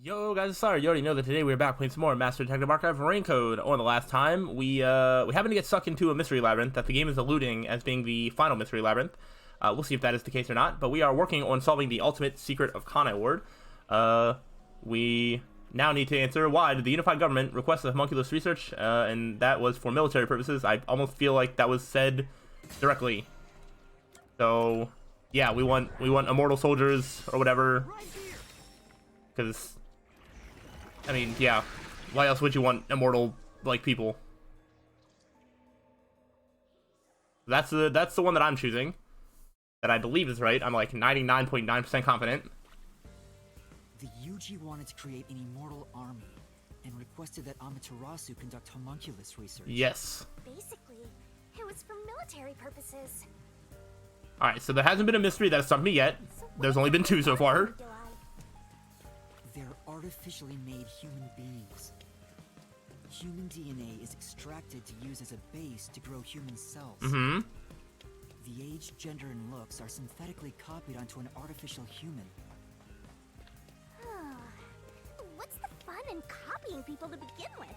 Yo guys, sorry, you already know that today we're back playing some more Master Detective Archive Rain Code. On the last time, we happened to get sucked into a Mystery Labyrinth that the game is alluding as being the final Mystery Labyrinth. We'll see if that is the case or not, but we are working on solving the ultimate secret of Kana Award. We now need to answer why did the unified government request the homunculus research, and that was for military purposes. I almost feel like that was said directly. So, yeah, we want immortal soldiers or whatever, because I mean, yeah. Why else would you want immortal, like, people? That's the one that I'm choosing. That I believe is right. I'm like 99.9% confident. The Yuji wanted to create an immortal army and requested that Amaterasu conduct homunculus research. Yes. Basically, it was for military purposes. Alright, so there hasn't been a mystery that has stumped me yet. There's only been two so far. They're artificially made human beings. Human DNA is extracted to use as a base to grow human cells. Mm-hmm. The age, gender, and looks are synthetically copied onto an artificial human. What's the fun in copying people to begin with?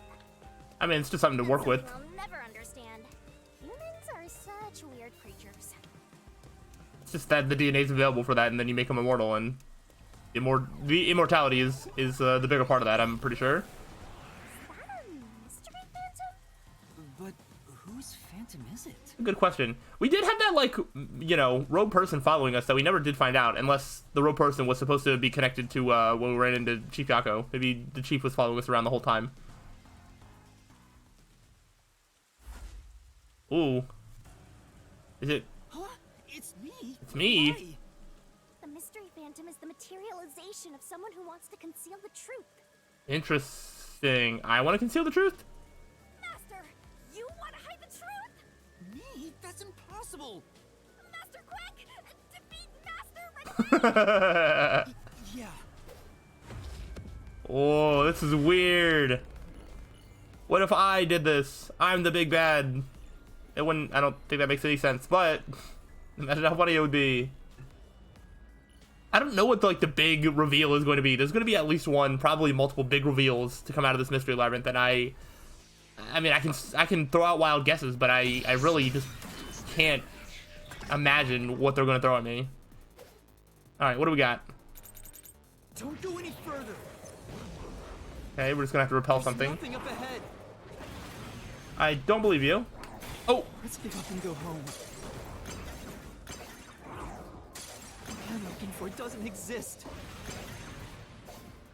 I mean, it's just something to work with. I'll never understand. Humans are such weird creatures. It's just that the DNA is available for that, and then you make them immortal, and the immortality is the bigger part of that, I'm pretty sure. Is that a mystery phantom? But whose phantom is it? Good question. We did have that, like, you know, rogue person following us that we never did find out, unless the rogue person was supposed to be connected to when we ran into Chief Yako. Maybe the chief was following us around the whole time. Ooh. Is it? Huh? It's me. It's me. Why? The mystery phantom is the materialization of someone who wants to conceal the truth. Interesting. I want to conceal the truth? Master, you want to hide the truth? Me? That's impossible. Master, quick! Defeat Master! Yeah. Oh, this is weird. What if I did this? I'm the big bad. It wouldn't. I don't think that makes any sense, but imagine how funny it would be. I don't know what the big reveal is going to be. There's going to be at least one, probably multiple big reveals to come out of this mystery labyrinth, and I mean, I can throw out wild guesses, but I really just can't imagine what they're going to throw at me. All right, what do we got? Don't go any further. Okay, we're just gonna have to repel something. Nothing up ahead. I don't believe you. Oh, Let's give up and go home. What I'm looking for doesn't exist.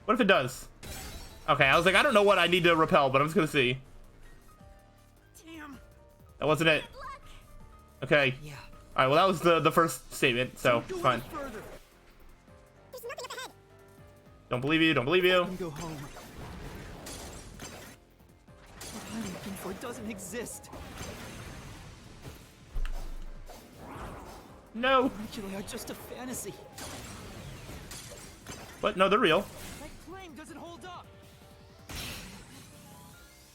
what if it does? Okay, I was like, I don't know what I need to repel, but I'm just gonna see. Damn. That wasn't it. Okay. Yeah. All right. Well, that was the first statement, so Don't go fine. any further. There's nothing up ahead. Don't believe you. Don't believe you. And go home. What I'm looking for doesn't exist. No. Homunculi are just a fantasy. But no, they're real. That claim doesn't hold up.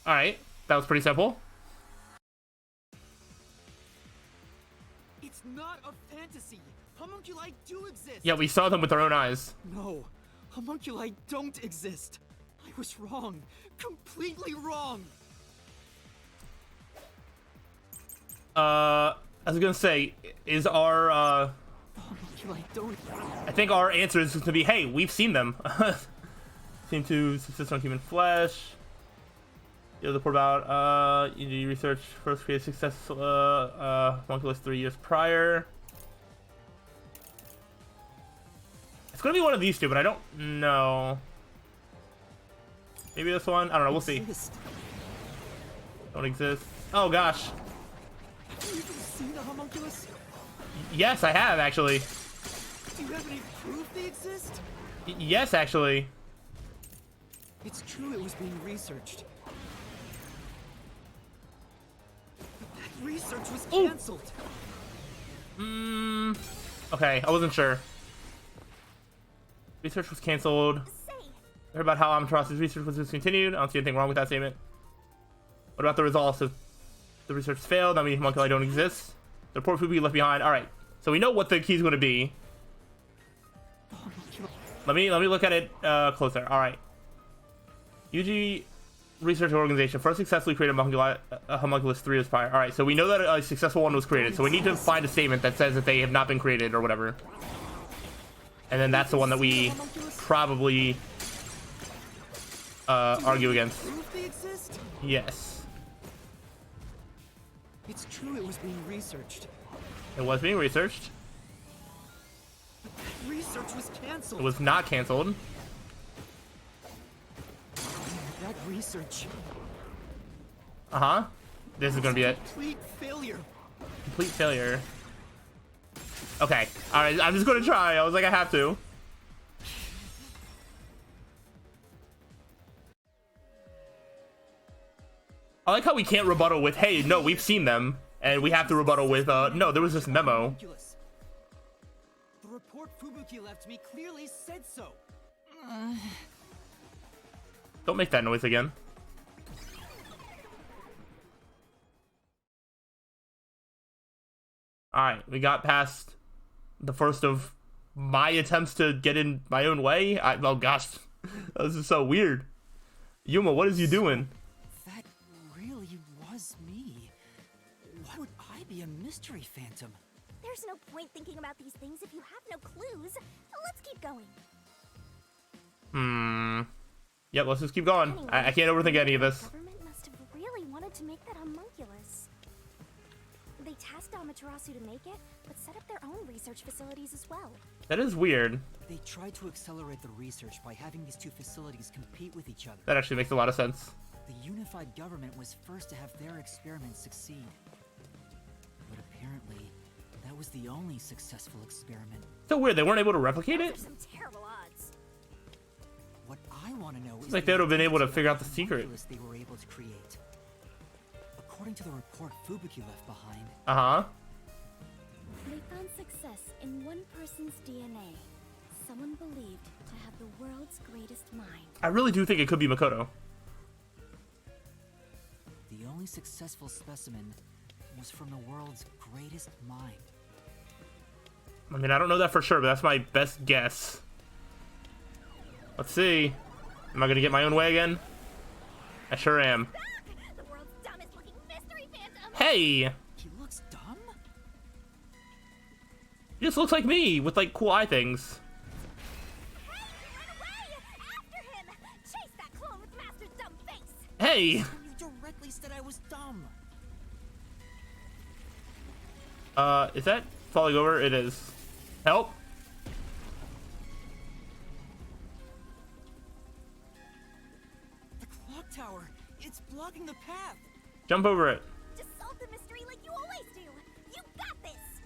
All right. That was pretty simple. It's not a fantasy. Homunculi do exist. Yeah, we saw them with our own eyes. No, homunculi don't exist. I was wrong. Completely wrong. I was gonna say, is our Homunculi don't. I think our answer is gonna be, hey, we've seen them. Seem to subsist on human flesh. You know, the report about you do research first created successful homunculus 3 years prior. It's gonna be one of these two, but I don't know. Maybe this one. I don't know. We'll see. Exist. Don't exist. Oh gosh. Have you even seen a homunculus? Yes, I have actually. Do you have any proof they exist? Yes, actually. It's true it was being researched. But that research was Ooh. cancelled. Okay, I wasn't sure. Research was canceled. Say, I heard about how Amaterasu's research was discontinued. I don't see anything wrong with that statement. What about the results? If the research failed, I mean, homunculi don't exist. The report will be left behind. All right, so we know what the key is going to be. Let me look at it closer. All right. UG research organization first successfully created a homunculus 3 Aspire. All right, so we know that a successful one was created, so we need to find a statement that says that they have not been created or whatever, and then that's the one that we probably argue against. Proof they exist? Yes, It's true it was being researched. it was being researched. But that research was canceled. It was not canceled. That research. This is gonna be it. Complete failure. Complete failure. Okay, all right, I'm just gonna try. I was like, I have to. I like how we can't rebuttal with, hey, no, we've seen them, and we have to rebuttal with, no, there was this memo. Homunculus. The report Fubuki left me clearly said so. Don't make that noise again. Alright, we got past the first of my attempts to get in my own way. Oh gosh, this is so weird. Yuma, what is you doing? That really was me. Why would I be a mystery phantom? There's no point thinking about these things if you have no clues. Let's keep going. Yep, let's just keep going. I can't overthink any of this. The government must have really wanted to make that homunculus. They tasked Amaterasu to make it, but set up their own research facilities as well. That is weird. They tried to accelerate the research by having these two facilities compete with each other. That actually makes a lot of sense. The unified government was first to have their experiments succeed. But apparently, that was the only successful experiment. So weird, they weren't able to replicate Those it? are some terrible odds. What I want to know is like the they would have been able to identity figure of out the the secret. homunculus they were able to create. According to the report Fubuki left behind, They found success in one person's DNA. Someone believed to have the world's greatest mind. I really do think it could be Makoto. the only successful specimen was from the world's greatest mind. I mean, I don't know that for sure, but that's my best guess. Let's see. Am I gonna get my own way again? I sure am. The world's dumbest looking mystery phantom! Hey! He looks dumb? He just looks like me, with like cool eye things. Hey, run away! After him! Chase that clone with Master's dumb face! Hey! You directly said I was dumb. Is that falling over? It is. Help! The clock tower, it's blocking the path. Jump over it. Just solve the mystery like you always do! You got this!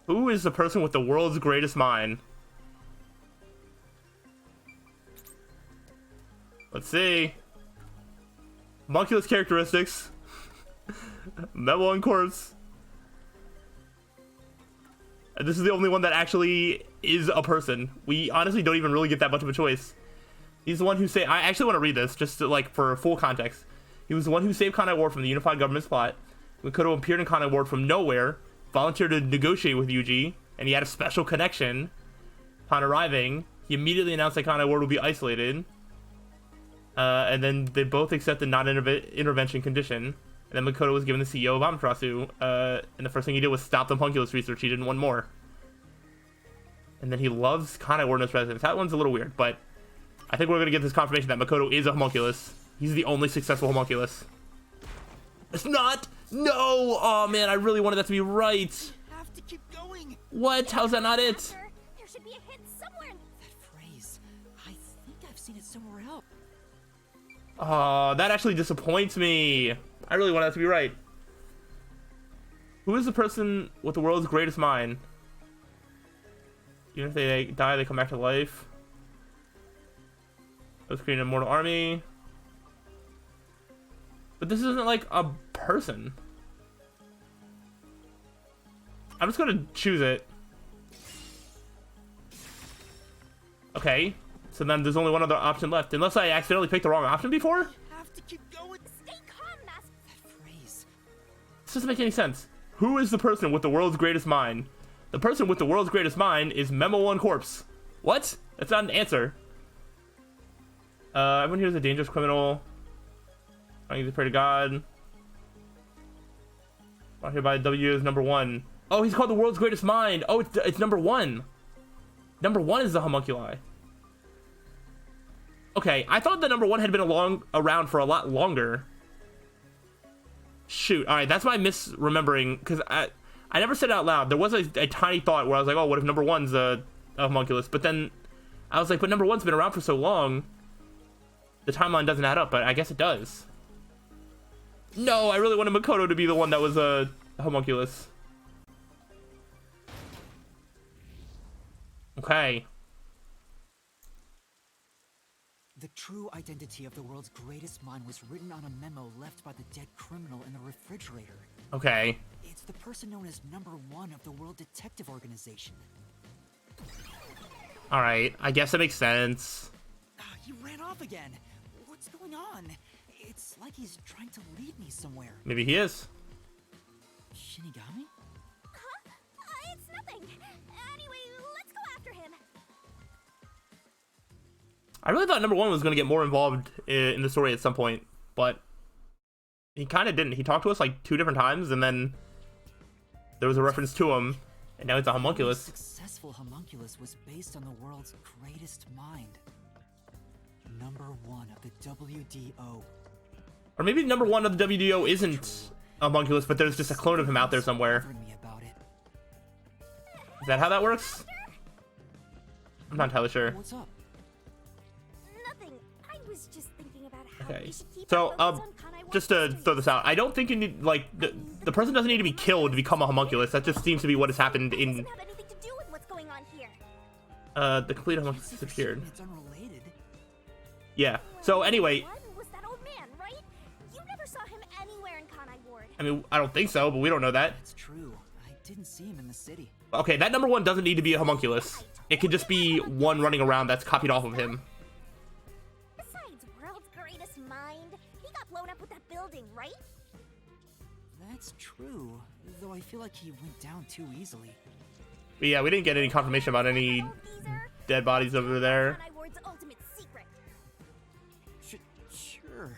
Who is the person with the world's greatest mind? Let's see. Homunculus characteristics. Memo and corpse. And this is the only one that actually is a person. We honestly don't even really get that much of a choice. He's the one who I actually want to read this just to, like, for full context. He was the one who saved Kanai Ward from the unified government's plot. Makoto appeared in Kanai Ward from nowhere, volunteered to negotiate with Yuji, and he had a special connection. Upon arriving, he immediately announced that Kanai Ward would be isolated. And then they both accepted non-intervention condition. And then Makoto was given the CEO of Amaterasu. And the first thing he did was stop the homunculus research. He didn't want more. And then he loves Kanai Ward in his residence. That one's a little weird, but I think we're going to get this confirmation that Makoto is a homunculus. He's the only successful homunculus. It's not! No! Oh man, I really wanted that to be right. You have to keep going. What? How's that not it? Master, there should be a hint somewhere in That phrase, I think I've seen it somewhere else. Oh, that actually disappoints me. I really want that to be right. Who is the person with the world's greatest mind? Even if they die, they come back to life. Let's create an immortal army. But this isn't like a person. I'm just gonna choose it. Okay. So then there's only one other option left. Unless I accidentally picked the wrong option before? You have to keep going. Stay calm, Master. That phrase. This doesn't make any sense. Who is the person with the world's greatest mind? The person with the world's greatest mind is Memo One Corpse. What? That's not an answer. Everyone here is a dangerous criminal. I need to pray to God. Brought here by W is number 1. Oh, he's called the world's greatest mind. Oh, it's number 1. Number 1 is the homunculi. Okay, I thought the number 1 had been around for a lot longer. Shoot. All right, that's my misremembering, because I never said it out loud. There was a tiny thought where I was like, oh, what if number 1's a homunculus? But then I was like, but number 1's been around for so long. The timeline doesn't add up, but I guess it does. No, I really wanted Makoto to be the one that was a homunculus. Okay. The true identity of the world's greatest mind was written on a memo left by the dead criminal in the refrigerator. Okay. It's the person known as number 1 of the World Detective Organization. Alright, I guess that makes sense. He ran off again. What's going on? It's like he's trying to lead me somewhere. Maybe he is. Shinigami? Huh? It's nothing. Anyway, let's go after him. I really thought number 1 was going to get more involved in the story at some point, but he kind of didn't. He talked to us like 2 different times, and then there was a reference to him, and now he's a homunculus. The successful homunculus was based on the world's greatest mind. Number 1 of the WDO. Or maybe number 1 of the WDO isn't a homunculus, but there's just a clone of him out there somewhere. Me about it. Is that how that works? I'm not entirely sure. What's up? Nothing. I was just thinking about how Okay. we should keep So, our focus on Kanai just to Ward's throw this out, I don't think you need, like, the person doesn't need to be killed to become a homunculus. That just seems to be what has happened It in, doesn't have anything to do with what's going on here. the complete homunculus disappeared. It's unrelated. Yeah. So anyway, One was that old man, right? You never saw him anywhere in Kanai Ward. I mean, I don't think so, but we don't know that. That's true. I didn't see him in the city. Okay, that number 1 doesn't need to be a homunculus. It could just be one running around that's copied off of him. Besides, world's greatest mind. He got blown up with that building, right? That's true. Though I feel like he went down too easily. But yeah, we didn't get any confirmation about any dead bodies over there. Kanai Ward's ultimate secret. Sure.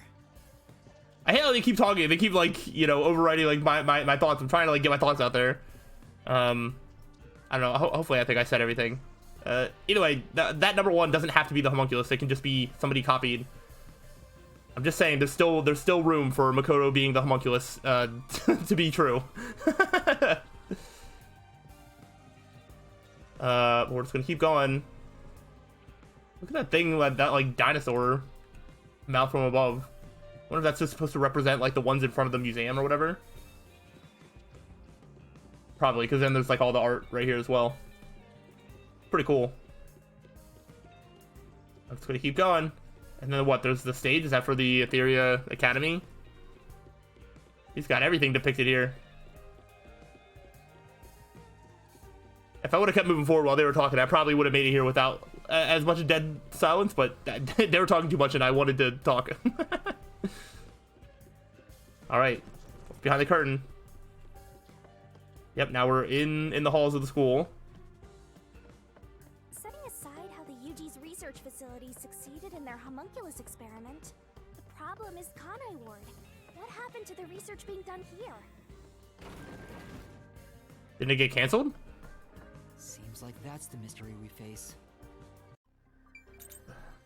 I hate how they keep talking. They keep, like, you know, overriding, like, my thoughts. I'm trying to, like, get my thoughts out there. I don't know. Hopefully I think I said everything. Either way, that number 1 doesn't have to be the homunculus. It can just be somebody copied. I'm just saying, there's still room for Makoto being the homunculus, to be true. We're just gonna keep going. Look at that thing, that like dinosaur mouth from above. I wonder if that's just supposed to represent like the ones in front of the museum or whatever. Probably, because then there's like all the art right here as well. Pretty cool. I'm just gonna keep going. And then what? There's the stage. Is that for the Etheria Academy? He's got everything depicted here. If I would have kept moving forward while they were talking, I probably would have made it here without as much dead silence, but they were talking too much and I wanted to talk. Alright. Behind the curtain. Yep, now we're in the halls of the school. Setting aside how the UG's research facility succeeded in their homunculus experiment, the problem is Kanai Ward. What happened to the research being done here? Didn't it get canceled? Seems like that's the mystery we face.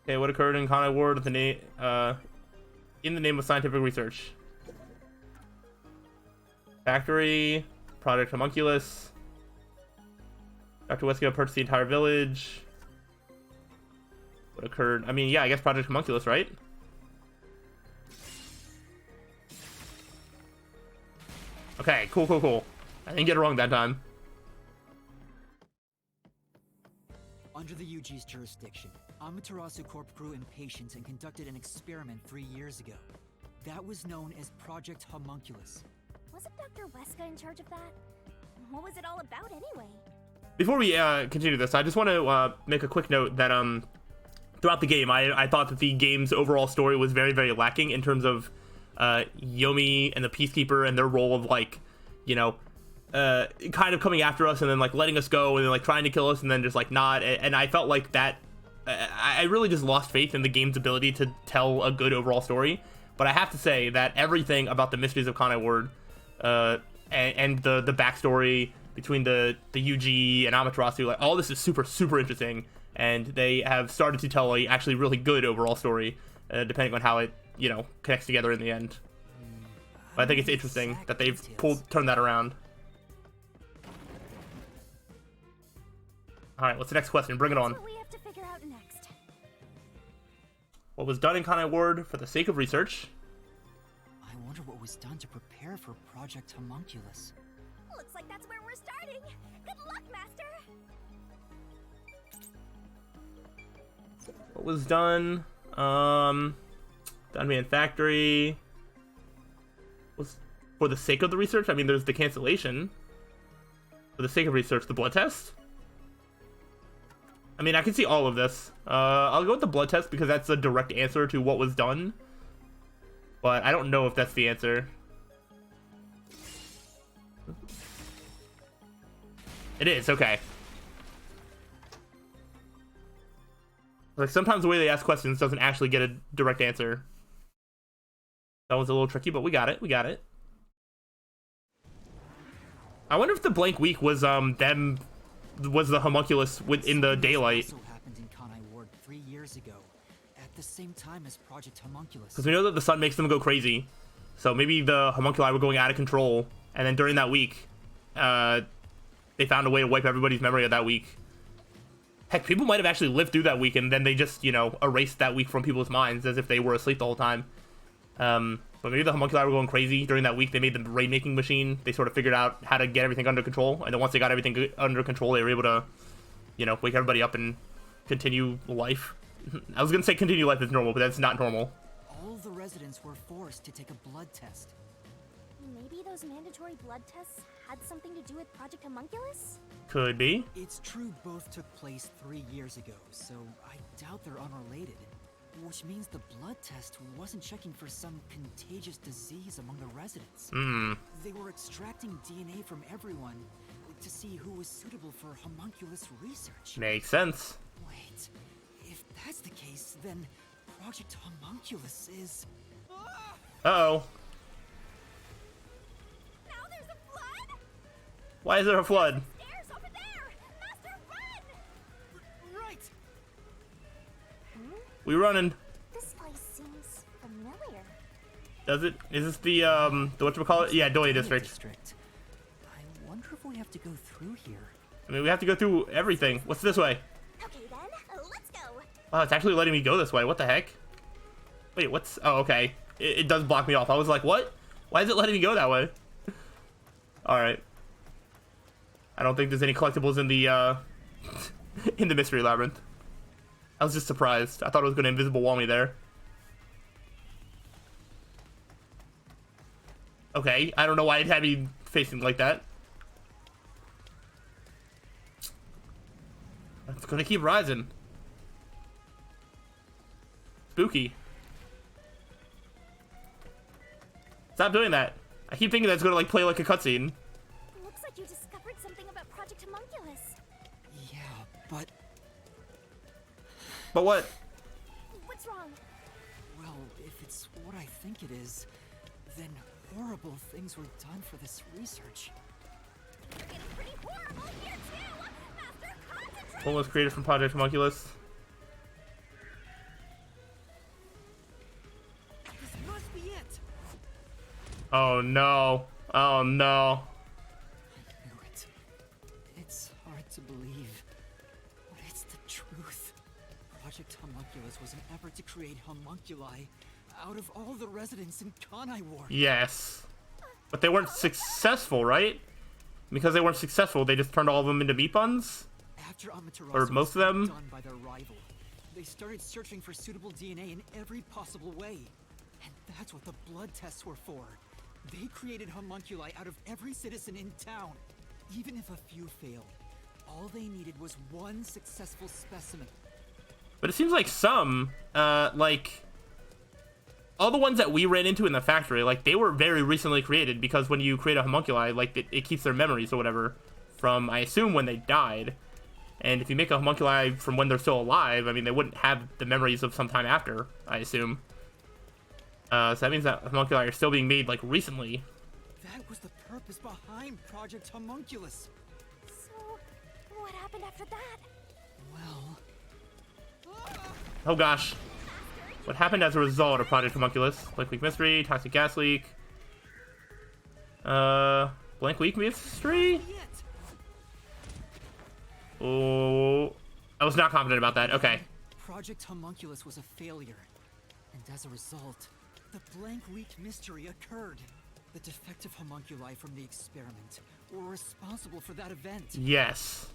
Okay, what occurred in Kanai Ward in the name of scientific research? Factory, Project Homunculus. Dr. Wesco purchased the entire village. What occurred? I mean, yeah, I guess Project Homunculus, right? Okay, cool. I didn't get it wrong that time. Under the UG's jurisdiction, Amaterasu Corp grew impatient and conducted an experiment 3 years ago. That was known as Project Homunculus. Wasn't Dr. Weska in charge of that? What was it all about anyway? Before we continue this, I just want to make a quick note that throughout the game, I thought that the game's overall story was very, very lacking in terms of Yomi and the Peacekeeper and their role of, like, you know, kind of coming after us and then like letting us go and then like trying to kill us and then just like not. And I felt like that I really just lost faith in the game's ability to tell a good overall story. But I have to say that everything about the Mysteries of Conai Ward, and the backstory between the UG and Amaterasu, like all this is super, super interesting, and they have started to tell a actually really good overall story, depending on how it, you know, connects together in the end. But I think it's interesting that they've turned that around. All right, what's the next question? Bring it on. What we have to figure out next. What was done in Conai Ward for the sake of research? I wonder what was done to prepare for Project Homunculus. Looks like that's where we're starting. Good luck, Master. What was done? Dunman Factory. Was for the sake of the research? I mean, there's the cancellation. For the sake of research, the blood test? I mean, I can see all of this. I'll go with the blood test because that's a direct answer to what was done. But I don't know if that's the answer. It is, okay. Like, sometimes the way they ask questions doesn't actually get a direct answer. That was a little tricky, but we got it. We got it. I wonder if the blank week was was the homunculus within the daylight. Also happened in Conai Ward 3 years ago, at the same time as Project Homunculus. Because we know that the sun makes them go crazy, so maybe the homunculi were going out of control, and then during that week, they found a way to wipe everybody's memory of that week. Heck, people might have actually lived through that week, and then they just, you know, erased that week from people's minds as if they were asleep the whole time. But maybe the homunculi were going crazy during that week. They made the rain-making machine. They sort of figured out how to get everything under control. And then once they got everything under control, they were able to, you know, wake everybody up and continue life. I was going to say continue life as normal, but that's not normal. All the residents were forced to take a blood test. Maybe those mandatory blood tests had something to do with Project Homunculus? Could be. It's true both took place 3 years ago, so I doubt they're unrelated. Which means the blood test wasn't checking for some contagious disease among the residents. They were extracting DNA from everyone to see who was suitable for homunculus research. Makes sense. Wait, if that's the case, then Project Homunculus is... Uh-oh. Now there's a flood? Why is there a flood? Stairs over there! Master, run! Right! We running. This place seems familiar. Does it? Is this the whatchamacallit? Yeah, Doya District. I wonder if we have to go through here. I mean, we have to go through everything. What's this way? Okay then, let's go. Wow, it's actually letting me go this way. What the heck? Wait, what's... Oh, okay. It does block me off. I was like, what? Why is it letting me go that way? Alright. I don't think there's any collectibles in the, in the Mystery Labyrinth. I was just surprised. I thought it was going to invisible wall me there. Okay, I don't know why it had me facing like that. It's going to keep rising. Spooky. Stop doing that. I keep thinking that's going to like play like a cutscene. Looks like you discovered something about Project Homunculus. Yeah, but... But what? What's wrong? Well, if it's what I think it is, then horrible things were done for this research. You're getting pretty horrible here too! Master, concentrate! What was created from Project Homunculus? This must be it! Oh no. Oh no. I knew it. It's hard to believe, but it's the truth. Project Homunculus was an effort to create homunculi out of all the residents in Conai Ward. Yes. But they weren't successful, right? Because they weren't successful, they just turned all of them into meat buns? After Amaterasu Or most of them? was done by their rival, they started searching for suitable DNA in every possible way. And that's what the blood tests were for. They created homunculi out of every citizen in town. Even if a few failed, all they needed was one successful specimen. But it seems like some, like... all the ones that we ran into in the factory, like, they were very recently created, because when you create a homunculi, like, it keeps their memories or whatever from, I assume, when they died. And if you make a homunculi from when they're still alive, I mean, they wouldn't have the memories of some time after, I assume. So that means that homunculi are still being made, like, recently. That was the purpose behind Project Homunculus. So, what happened after that? Well... Oh gosh. What happened as a result of Project Homunculus? Blank Week Mystery, Toxic Gas Leak. Blank Week Mystery? Oh, I was not confident about that. Okay. Project Homunculus was a failure. And as a result, the Blank Week Mystery occurred. The defective homunculi from the experiment were responsible for that event. Yes.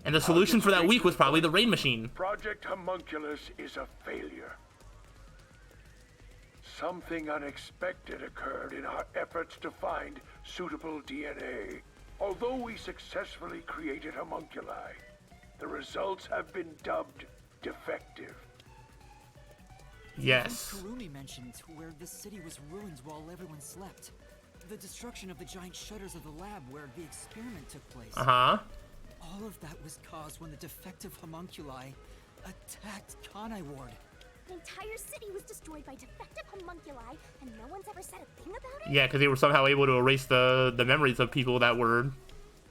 And the solution for that week was probably the rain machine. Project Homunculus is a failure. Something unexpected occurred in our efforts to find suitable DNA. Although we successfully created homunculi, the results have been dubbed defective. Yes. Kurumi mentioned where the city was ruined while everyone slept. The destruction of the giant shutters of the lab where the experiment took place. Uh-huh. All of that was caused when the defective homunculi attacked Kanai Ward. The entire city was destroyed by defective homunculi, and no one's ever said a thing about it? Yeah, because they were somehow able to erase the memories of people that were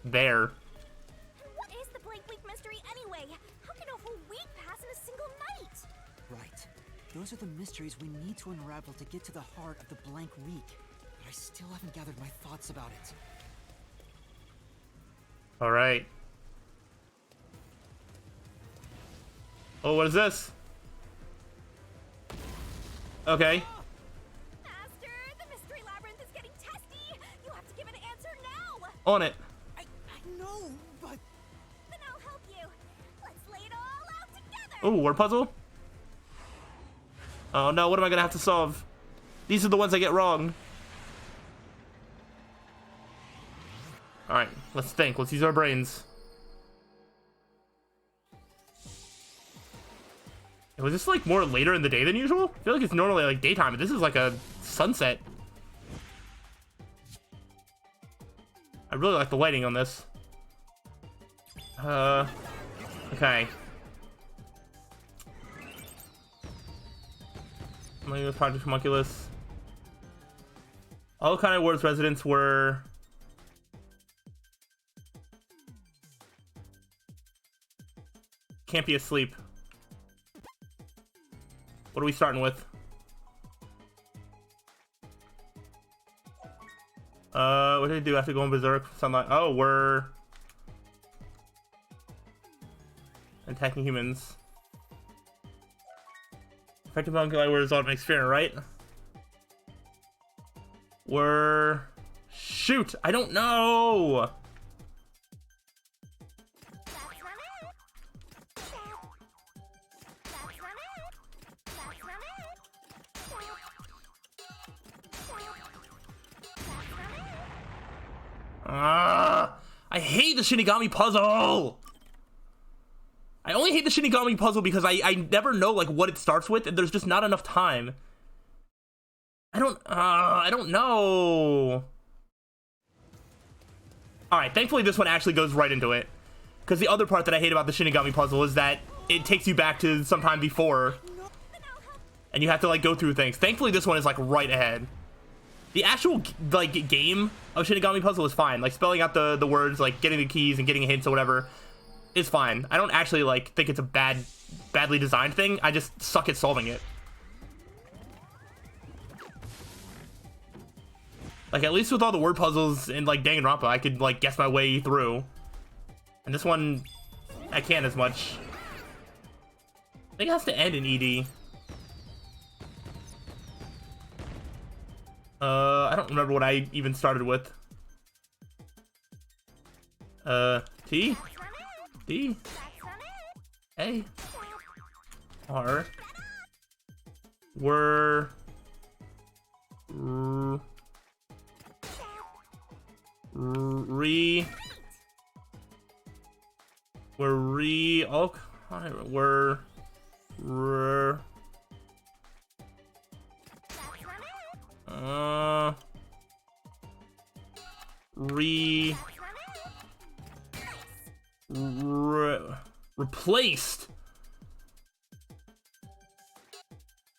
there. And what is the Blank Week Mystery anyway? How can a whole week pass in a single night? Right. Those are the mysteries we need to unravel to get to the heart of the Blank Week. But I still haven't gathered my thoughts about it. All right. Oh, what is this? Okay. Master, the Mystery Labyrinth is getting testy. You have to give an answer now. On it. I know, but... Then I'll help you. Let's lay it all out together. Oh, word puzzle? Oh no, what am I gonna have to solve? These are the ones I get wrong. Alright, let's think. Let's use our brains. Was this like more later in the day than usual? I feel like it's normally like daytime, but this is like a sunset. I really like the lighting on this. Okay. I'm gonna go with Project Homunculus. All kind of Ward's residents were... Can't be asleep. What are we starting with? What did I do? I have to go in berserk. Sunlight. Oh, we're attacking humans. Effective homunculi were result of an experiment, right? We're... Shoot! I don't know! I hate the Shinigami puzzle! I only hate the Shinigami puzzle because I never know like what it starts with, and there's just not enough time. I don't know. Alright, thankfully this one actually goes right into it. Because the other part that I hate about the Shinigami puzzle is that it takes you back to sometime before. And you have to like go through things. Thankfully this one is like right ahead. The actual, like, game of Shinigami Puzzle is fine. Like, spelling out the words, like, getting the keys and getting hints or whatever is fine. I don't actually, like, think it's a badly designed thing. I just suck at solving it. Like, at least with all the word puzzles in, like, Danganronpa, I could, like, guess my way through. And this one, I can't as much. I think it has to end in ED. I don't remember what I even started with. T? D? A? R? Were... Re... Were re... Oh, were... Replaced.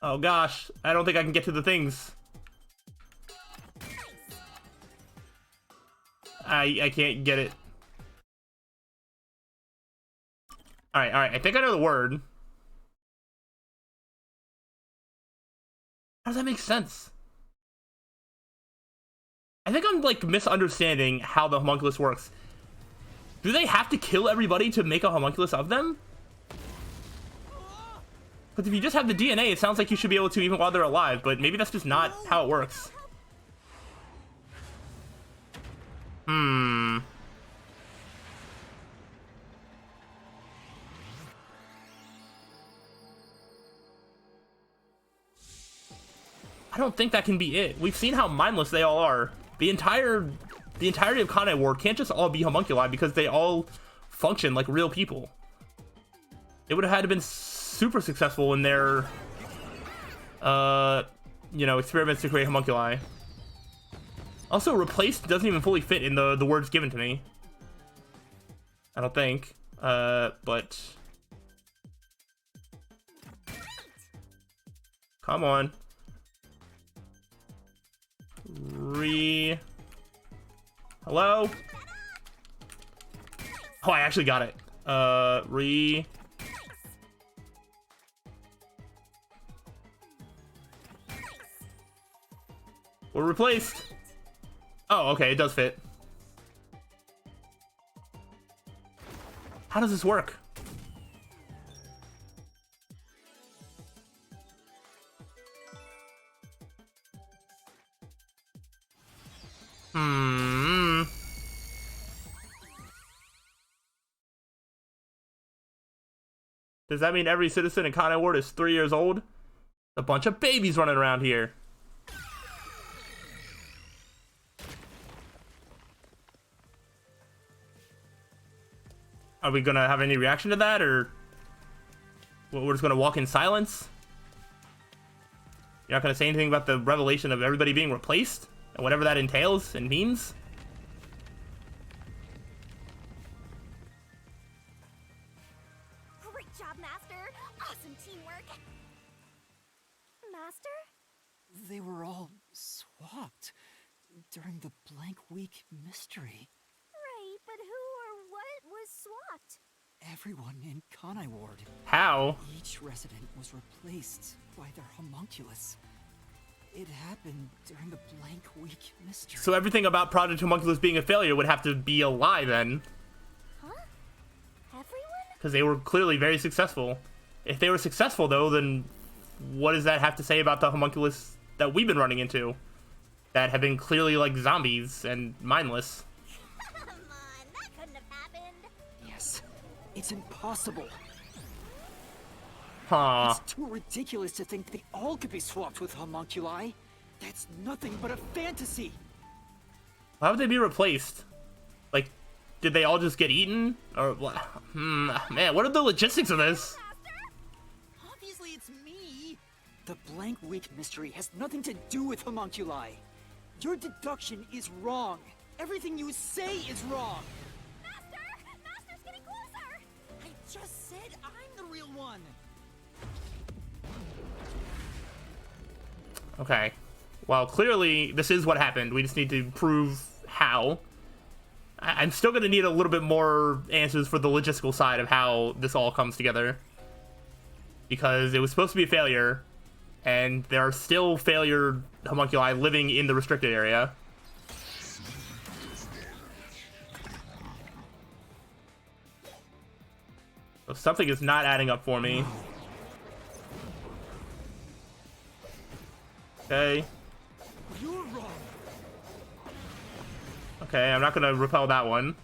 Oh gosh, I don't think I can get to the things. I can't get it. Alright, I think I know the word. How does that make sense? I think I'm, like, misunderstanding how the homunculus works. Do they have to kill everybody to make a homunculus of them? Because if you just have the DNA, it sounds like you should be able to even while they're alive, but maybe that's just not how it works. I don't think that can be it. We've seen how mindless they all are. The entirety of Kanai Ward can't just all be homunculi because they all function like real people. They would have had to been super successful in their, you know, experiments to create homunculi. Also, replaced doesn't even fully fit in the words given to me. I don't think. But... Come on. Hello? Oh, I actually got it. We're replaced. Oh, okay, it does fit. How does this work? Does that mean every citizen in Kanai Ward is 3 years old? A bunch of babies running around here. Are we gonna have any reaction to that, or we're just gonna walk in silence? You're not gonna say anything about the revelation of everybody being replaced and whatever that entails and means? Great job, Master. Awesome teamwork. Master? They were all swapped during the blank week mystery. Right, but who or what was swapped? Everyone in Kanai Ward. How? Each resident was replaced by their homunculus. It happened during the blank week mystery. So everything about Project Homunculus being a failure would have to be a lie then. Huh? Everyone? Because they were clearly very successful. If they were successful, though, then what does that have to say about the homunculus that we've been running into? That have been clearly, like, zombies and mindless. Come on, that couldn't have happened. Yes, it's impossible. Huh. It's too ridiculous to think they all could be swapped with homunculi. That's nothing but a fantasy. Why would they be replaced? Like, did they all just get eaten? Or what? Man, what are the logistics of this? Obviously it's me. The blank week mystery has nothing to do with homunculi. Your deduction is wrong. Everything you say is wrong. Master! Master's getting closer! I just said I'm the real one. Okay. Well, clearly, this is what happened. We just need to prove how. I'm still going to need a little bit more answers for the logistical side of how this all comes together. Because it was supposed to be a failure, and there are still failure homunculi living in the restricted area. So something is not adding up for me. Okay. You're wrong. Okay, I'm not gonna repel that one.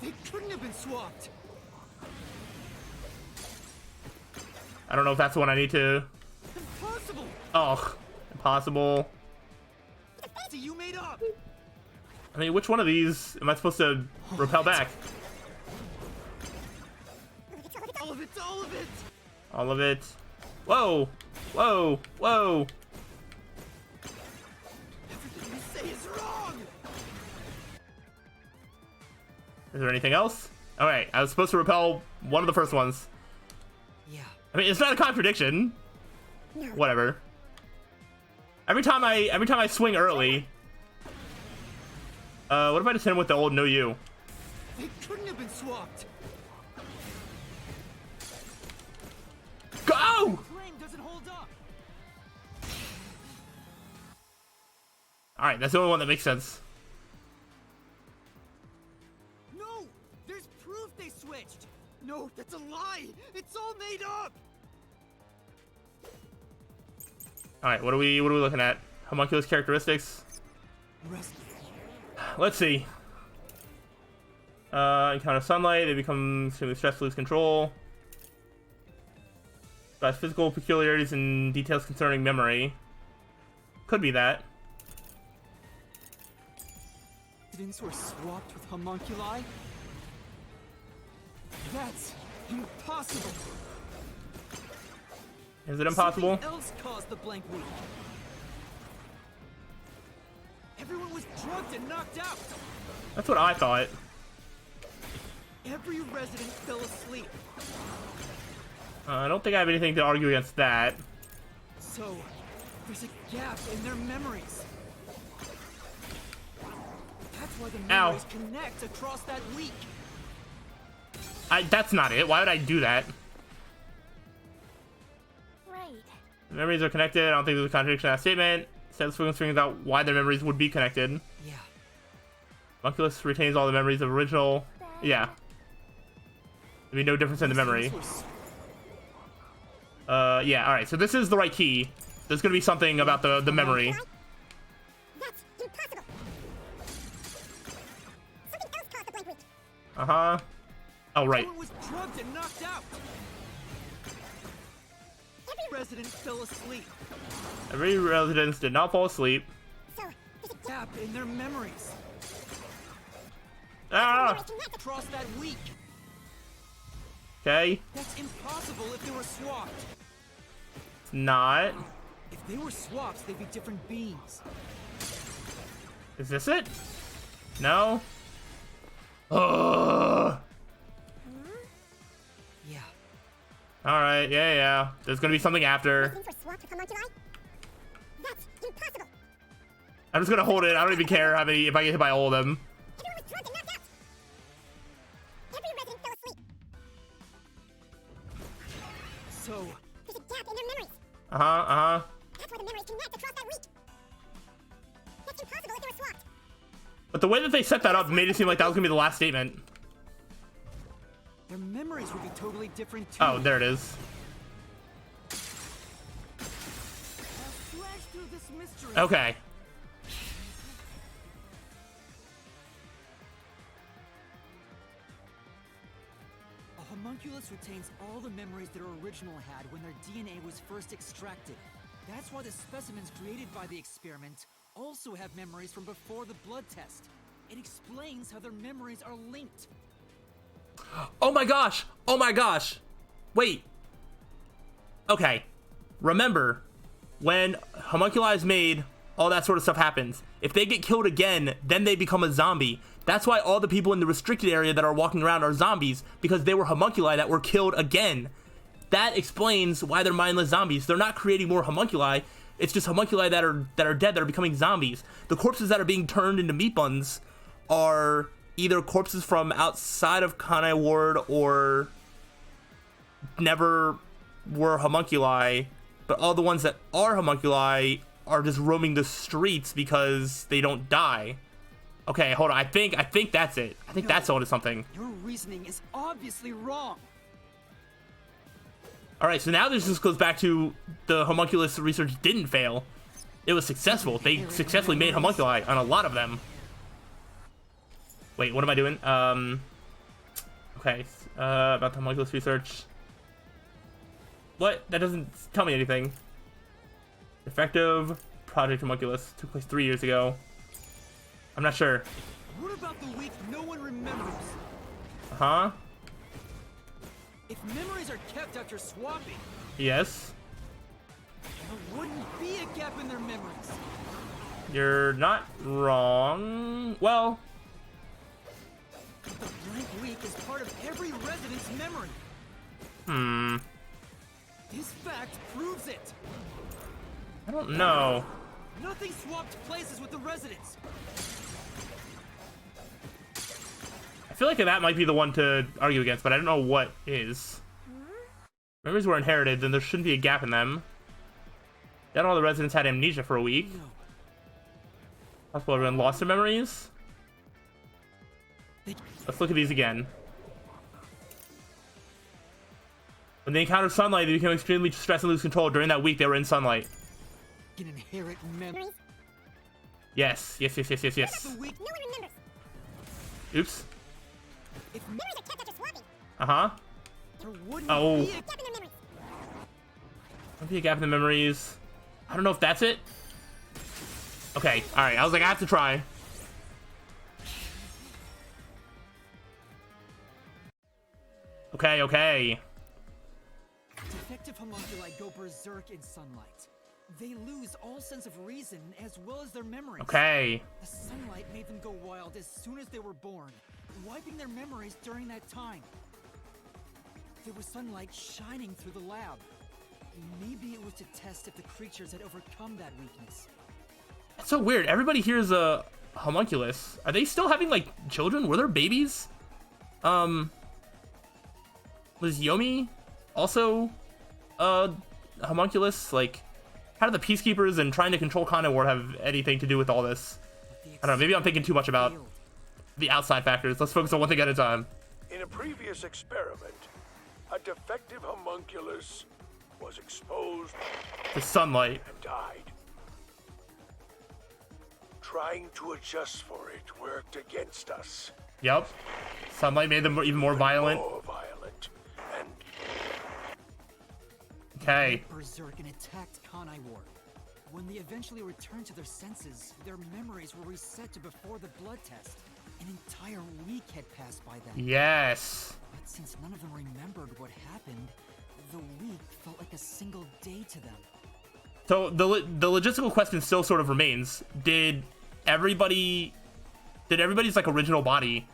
They couldn't have been swapped. I don't know if that's the one I need to... Impossible. Oh, impossible. So you made up. I mean, which one of these am I supposed to repel back? All of it. All of it. All of it. Whoa! Whoa! Whoa! Everything you say is wrong. Is there anything else? Alright, I was supposed to repel one of the first ones. Yeah. I mean, it's not a contradiction. No. Whatever. Every time I swing early. What if I just hit him with the old no you? They couldn't have been swapped. Go! Flame doesn't hold up. Alright, that's the only one that makes sense. No, there's proof they switched. No, that's a lie. It's all made up. Alright, what are we looking at? Homunculus characteristics. Let's see. Encounter sunlight, they become extremely stressed, lose control. By physical peculiarities and details concerning memory. Could be that. Residents were swapped with homunculi? That's impossible. Is it impossible? Something else caused the blank week. Everyone was drugged and knocked out. That's what I thought. Every resident fell asleep. I don't think I have anything to argue against that. So, there's a gap in their memories. That's why the Ow. memories connect across that week. That's not it. Why would I do that? Right. Memories are connected. I don't think there's a contradiction in that statement. Instead, figuring out why their memories would be connected. Yeah. Homunculus retains all the memories of original. Yeah. There'd be no difference in the memory. Yeah, alright, so this is the right key. There's gonna be something about the memory. That's impossible. Something else caused the blank week. Uh-huh. Oh, right. Everyone was drugged and knocked out. Every resident fell asleep. Every resident did not fall asleep. So, there's a Gap in their memories. Ah! Across that week. Okay. That's impossible if they were swapped. It's not. If they were swaps, they'd be different beings. Is this it? No? Ugh. Yeah. Alright, yeah. There's gonna be something after. things were swapped with homunculi? That's impossible. I'm just gonna hold it. I don't even care how many, if I get hit by all of them. Everyone was drugged and knocked out. Every resident fell asleep. So, There's a gap in their memories. Uh-huh. That's why the memories connect across that week. That's impossible if they were swapped. But the way that they set that up made it seem like that was gonna be the last statement. their memories would be totally different too. Oh, there it is. I'll slash through this mystery. Okay. A homunculus retains all the memories their original had when their DNA was first extracted. That's why the specimens created by the experiment also have memories from before the blood test. It explains how their memories are linked. Oh my gosh! Oh my gosh! Wait. Okay. Remember, when homunculi is made, all that sort of stuff happens. If they get killed again, then they become a zombie. That's why all the people in the restricted area that are walking around are zombies, because they were homunculi that were killed again. That explains why they're mindless zombies. They're not creating more homunculi. It's just homunculi that are dead, that are becoming zombies. The corpses that are being turned into meat buns are either corpses from outside of Kanai Ward or never were homunculi, but all the ones that are homunculi are just roaming the streets because they don't die. Okay, hold on. I think that's it. I think that's onto something. Your reasoning is obviously wrong. All right, so now this just goes back to the homunculus research didn't fail. It was successful. They successfully made homunculi on a lot of them. Wait, what am I doing? Okay, about the homunculus research. What? That doesn't tell me anything. Effective Project Homunculus took place 3 years ago. I'm not sure. What about the week no one remembers? Huh? If memories are kept after swapping, Yes. there wouldn't be a gap in their memories. You're not wrong. Well, The blank week is part of every resident's memory. This fact proves it. I don't know. Nothing swapped places with the residents. I feel like that might be the one to argue against, but I don't know what is. Memories were inherited, then there shouldn't be a gap in them. Not all the residents had amnesia for a week. No. Possible everyone lost their memories. Let's look at these again. When they encountered sunlight, they became extremely stressed and lose control. During that week, they were in sunlight. Can inherit memories. Yes. The week No one remembers. Oops. Memories are kept after swapping. Uh-huh. there wouldn't Oh. be a Gap in their memories. Might be a gap in the memories. I don't know if that's it. Okay, alright. I was like, I have to try. Okay. Defective homunculi go berserk in sunlight. They lose all sense of reason as well as their memories. Okay. The sunlight made them go wild as soon as they were born, wiping their memories during that time. There was sunlight shining through the lab. Maybe it was to test if the creatures had overcome that weakness. That's so weird. Everybody here is a homunculus. Are they still having, like, children? Were there babies? Was Yomi also a homunculus? Like, how do the Peacekeepers and trying to control Kana Ward have anything to do with all this? I don't know. Maybe I'm thinking too much about the outside factors. Let's focus on one thing at a time. In a previous experiment, a defective homunculus was exposed The sunlight. and died. Trying to adjust for it worked against us. Yep. Sunlight made them even more violent. More violent. And Okay. Berserk and attacked Kanai Ward. When they eventually returned to their senses, their memories were reset to before the blood test. An entire week had passed by then. Yes. But since none of them remembered what happened, the week felt like a single day to them. So the logistical question still sort of remains. Did everybody's like original body,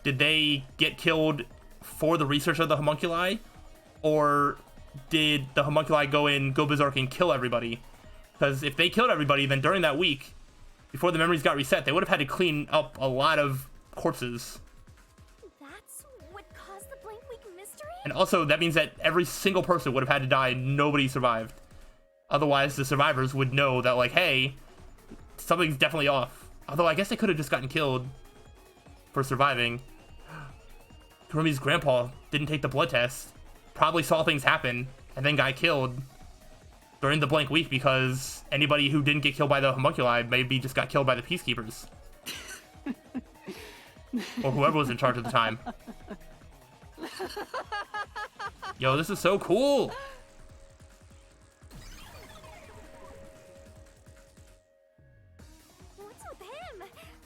did they get killed for the research of the homunculi, or did the homunculi go berserk and kill everybody? Because if they killed everybody, then during that week, before the memories got reset, they would have had to clean up a lot of corpses. That's what caused the blank week mystery? And also, that means that every single person would have had to die and nobody survived. Otherwise, the survivors would know that, like, hey, something's definitely off. Although, I guess they could have just gotten killed for surviving. Kurumi's grandpa didn't take the blood test. Probably saw things happen and then got killed during the blank week because anybody who didn't get killed by the homunculi maybe just got killed by the Peacekeepers. Or whoever was in charge at the time. Yo, this is so cool! What's with him?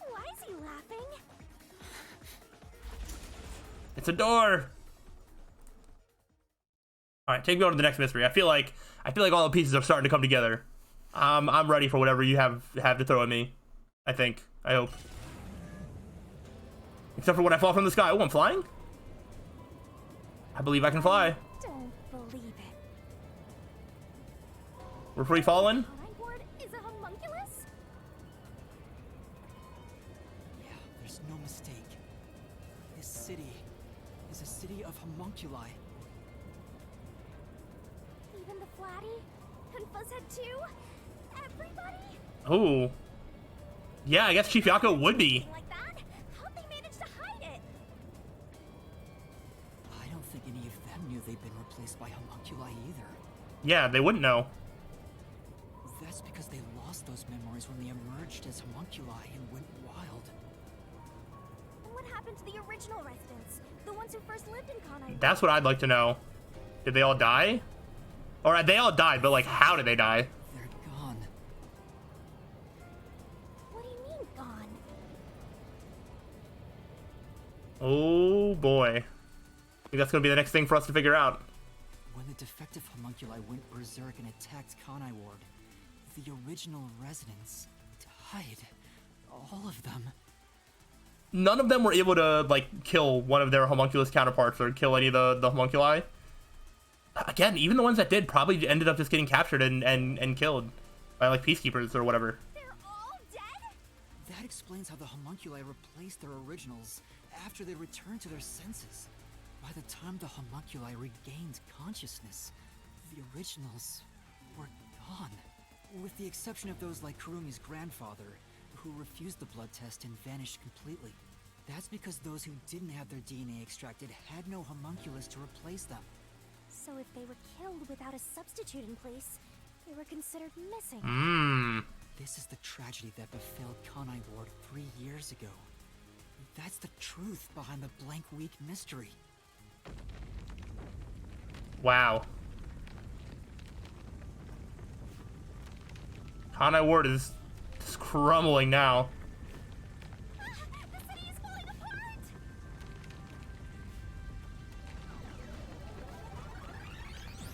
Why is he laughing? It's a door! Alright, take me on to the next mystery. I feel like all the pieces are starting to come together. I'm ready for whatever you have to throw at me. I think. I hope. Except for when I fall from the sky. Oh, I'm flying? I believe I can fly. Don't believe it. We're free falling? Kanai Ward is a homunculus? Yeah, there's no mistake. This city is a city of homunculi. Even the Flatty? And Fuzzhead too? Everybody? Oh. Yeah, I guess Chief Yako would be. Like that? How'd they manage to hide it? I don't think any of them knew they'd been replaced by homunculi either. Yeah, they wouldn't know. That's because they lost those memories when they emerged as homunculi and went wild. And what happened to the original residents? The ones who first lived in Kanai Ward? That's what I'd like to know. Did they all die? Or they all died, but like, how did they die? They're gone. What do you mean, gone? Oh boy. I think that's gonna be the next thing for us to figure out. When the defective homunculi went berserk and attacked Kanai Ward, the original residents died. All of them. none of them were able to, like, kill one of their homunculus counterparts or kill any of the homunculi. Again, even the ones that did probably ended up just getting captured and killed by, like, peacekeepers or whatever. They're all dead? That explains how the homunculi replaced their originals after they returned to their senses. By the time the homunculi regained consciousness, the originals were gone. With the exception of those like Kurumi's grandfather, who refused the blood test and vanished completely. That's because those who didn't have their DNA extracted had no homunculus to replace them. So if they were killed without a substitute in place, they were considered missing. This is the tragedy that befell Kanai Ward 3 years ago. That's the truth behind the blank week mystery. Wow. Kanai Ward is just crumbling now. The city is falling apart!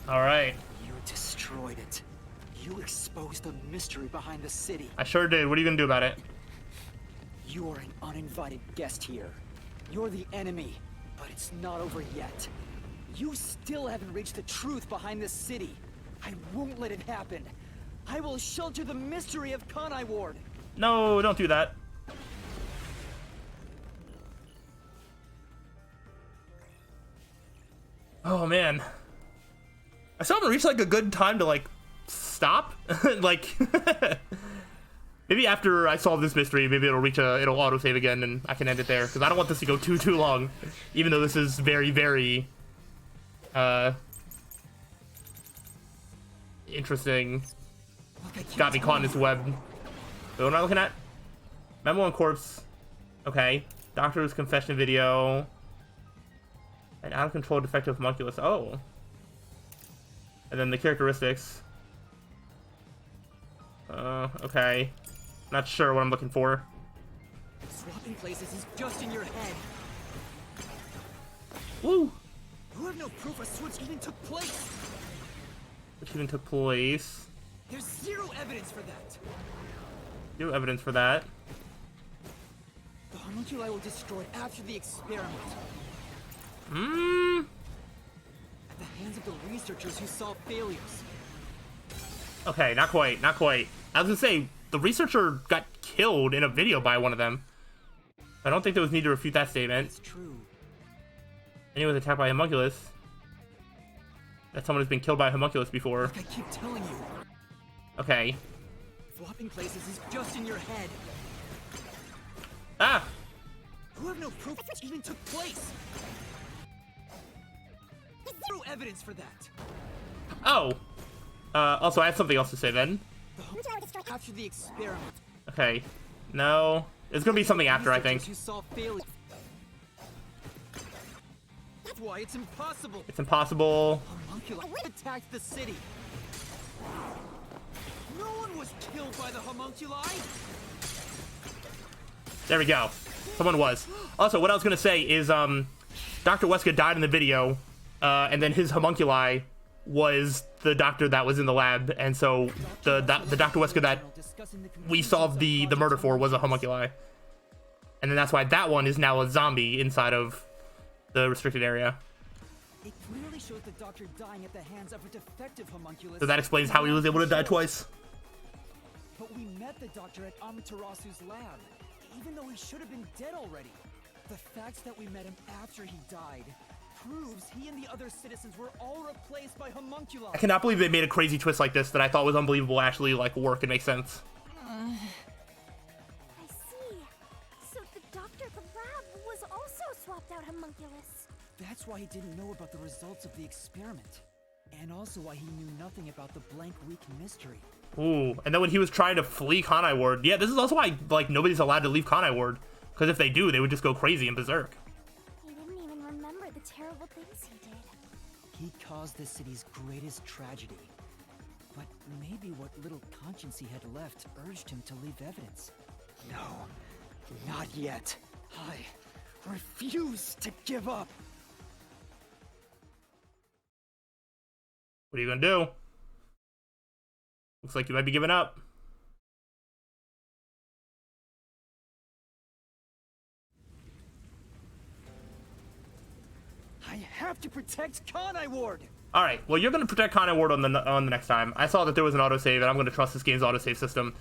Alright. You destroyed it. You exposed the mystery behind the city. I sure did. What are you gonna do about it? You are an uninvited guest here. You're the enemy, but it's not over yet. You still haven't reached the truth behind this city. I won't let it happen. I will shelter the mystery of Kanai Ward. No, don't do that. Oh man. I still haven't reached like a good time to like stop. Like maybe after I solve this mystery, maybe it'll it'll autosave again and I can end it there. Because I don't want this to go too long. Even though this is very, very interesting. Got me caught in this web. So what am I looking at? Memo on corpse. Okay. Doctor's confession video. An out of control defective homunculus. Oh. And then the characteristics. Okay. Not sure what I'm looking for. Swapping places is just in your head. Woo! You have no proof a switch even took place. Which even took place. There's zero evidence for that. No evidence for that. The homunculi were destroyed after the experiment. At the hands of the researchers who saw failures. Okay, not quite, not quite. I was gonna say, the researcher got killed in a video by one of them. I don't think there was need to refute that statement. It's true. And he was attacked by a homunculus. That someone has been killed by a homunculus before. Like I keep telling you. Okay. Swapping places is just in your head. Ah! You have no proof it even took place. There's zero evidence for that. Oh! Also, I have something else to say then. The homunculi were destroyed after the experiment. Okay. No. There's gonna be something after, I think. Researchers who saw failures. That's why it's impossible. It's impossible. Homunculi attacked the city. No one was killed by the homunculi. There we go. Someone was. Also, what I was gonna say is, Dr. Weska died in the video, and then his homunculi was the doctor that was in the lab, and so the Dr. Weska that we solved the murder for was a homunculi. And then that's why that one is now a zombie inside of the restricted area. It clearly shows the doctor dying at the hands of a defective homunculus. So that explains how he was able to die twice. But we met the doctor at Amaterasu's lab, even though he should have been dead already. The fact that we met him after he died proves he and the other citizens were all replaced by homunculi. I cannot believe they made a crazy twist like this that I thought was unbelievable actually like work and make sense. I see. So the doctor at the lab was also swapped out homunculus. That's why he didn't know about the results of the experiment. And also why he knew nothing about the blank week mystery. Ooh, and then when he was trying to flee Kanai Ward, yeah, this is also why like nobody's allowed to leave Kanai Ward, because if they do, they would just go crazy and berserk. He didn't even remember the terrible things he did. He caused the city's greatest tragedy. But maybe what little conscience he had left urged him to leave evidence. No, not yet. I refuse to give up. What are you gonna do? Looks like you might be giving up. have to protect Kanai Ward. All right. Well, you're gonna protect Kanai Ward on the next time. I saw that there was an autosave, and I'm gonna trust this game's autosave system.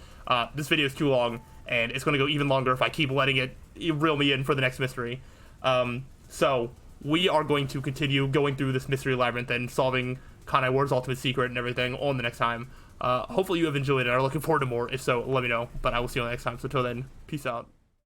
This video is too long, and it's gonna go even longer if I keep letting it reel me in for the next mystery. So we are going to continue going through this Mystery Labyrinth and solving Kanai Ward's ultimate secret and everything on the next time. Hopefully you have enjoyed it and are looking forward to more. If so, let me know. But I will see you on the next time. So till then, peace out.